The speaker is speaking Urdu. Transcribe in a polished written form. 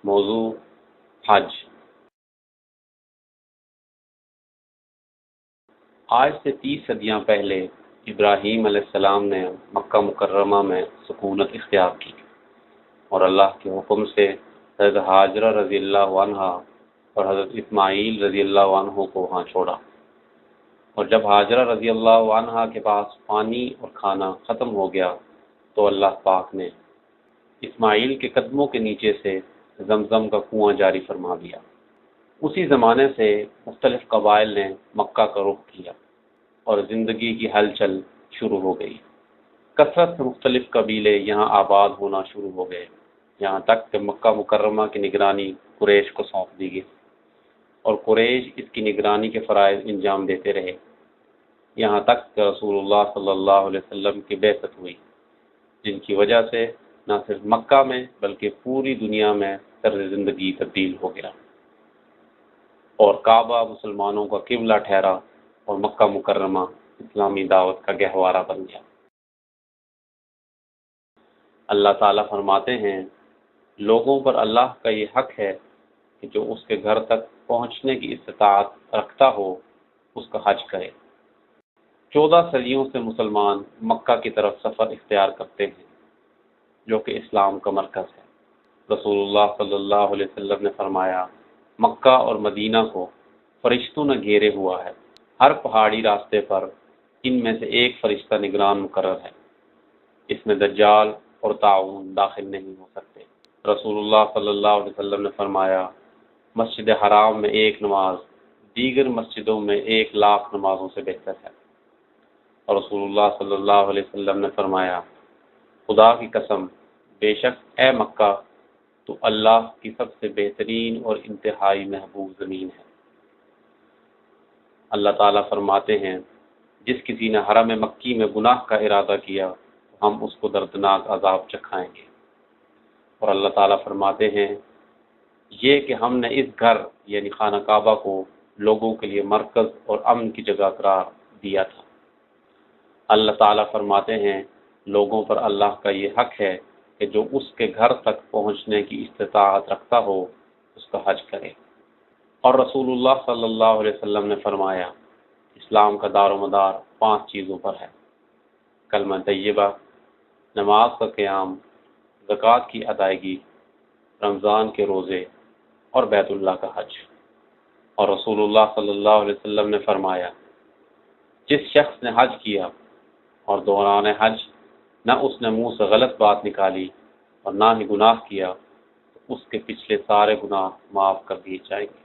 موضوع حج۔ آج سے 30 صدیاں پہلے ابراہیم علیہ السلام نے مکہ مکرمہ میں سکونت اختیار کی اور اللہ کے حکم سے حضرت ہاجرہ رضی اللہ عنہا اور حضرت اسماعیل رضی اللہ عنہ کو وہاں چھوڑا، اور جب ہاجرہ رضی اللہ عنہا کے پاس پانی اور کھانا ختم ہو گیا تو اللہ پاک نے اسماعیل کے قدموں کے نیچے سے زمزم کا کنواں جاری فرما دیا۔ اسی زمانے سے مختلف قبائل نے مکہ کا رخ کیا اور زندگی کی ہلچل شروع ہو گئی۔ کثرت سے مختلف قبیلے یہاں آباد ہونا شروع ہو گئے، یہاں تک کہ مکہ مکرمہ کی نگرانی قریش کو سونپ دی گئی اور قریش اس کی نگرانی کے فرائض انجام دیتے رہے، یہاں تک کہ رسول اللہ صلی اللہ علیہ وسلم کی بعثت ہوئی، جن کی وجہ سے نہ صرف مکہ میں بلکہ پوری دنیا میں طرز زندگی تبدیل ہو گیا اور کعبہ مسلمانوں کا قبلہ ٹھہرا اور مکہ مکرمہ اسلامی دعوت کا گہوارہ بن گیا۔ اللہ تعالیٰ فرماتے ہیں، لوگوں پر اللہ کا یہ حق ہے کہ جو اس کے گھر تک پہنچنے کی استطاعت رکھتا ہو اس کا حج کرے۔ 14 صدیوں سے مسلمان مکہ کی طرف سفر اختیار کرتے ہیں جو کہ اسلام کا مرکز ہے۔ رسول اللہ صلی اللہ علیہ وسلم نے فرمایا، مکہ اور مدینہ کو فرشتوں نے گھیرے ہوا ہے، ہر پہاڑی راستے پر ان میں سے ایک فرشتہ نگران مقرر ہے، اس میں دجال اور طاعون داخل نہیں ہو سکتے۔ رسول اللہ صلی اللہ علیہ وسلم نے فرمایا، مسجد حرام میں ایک نماز دیگر مسجدوں میں 1,00,000 نمازوں سے بہتر ہے۔ اور رسول اللہ صلی اللہ علیہ وسلم نے فرمایا، خدا کی قسم، بے شک اے مکہ تو اللہ کی سب سے بہترین اور انتہائی محبوب زمین ہے۔ اللہ تعالیٰ فرماتے ہیں، جس کسی نے حرم مکی میں گناہ کا ارادہ کیا تو ہم اس کو دردناک عذاب چکھائیں گے۔ اور اللہ تعالیٰ فرماتے ہیں، یہ کہ ہم نے اس گھر یعنی خانہ کعبہ کو لوگوں کے لیے مرکز اور امن کی جگہ قرار دیا تھا۔ اللہ تعالیٰ فرماتے ہیں، لوگوں پر اللہ کا یہ حق ہے کہ جو اس کے گھر تک پہنچنے کی استطاعت رکھتا ہو اس کا حج کرے۔ اور رسول اللہ صلی اللہ علیہ وسلم نے فرمایا، اسلام کا دار و مدار 5 چیزوں پر ہے: کلمہ طیبہ، نماز کا قیام، زکوٰۃ کی ادائیگی، رمضان کے روزے اور بیت اللہ کا حج۔ اور رسول اللہ صلی اللہ علیہ وسلم نے فرمایا، جس شخص نے حج کیا اور دوران حج نہ اس نے منہ سے غلط بات نکالی اور نہ ہی گناہ کیا تو اس کے پچھلے سارے گناہ معاف کر دیے جائیں گے۔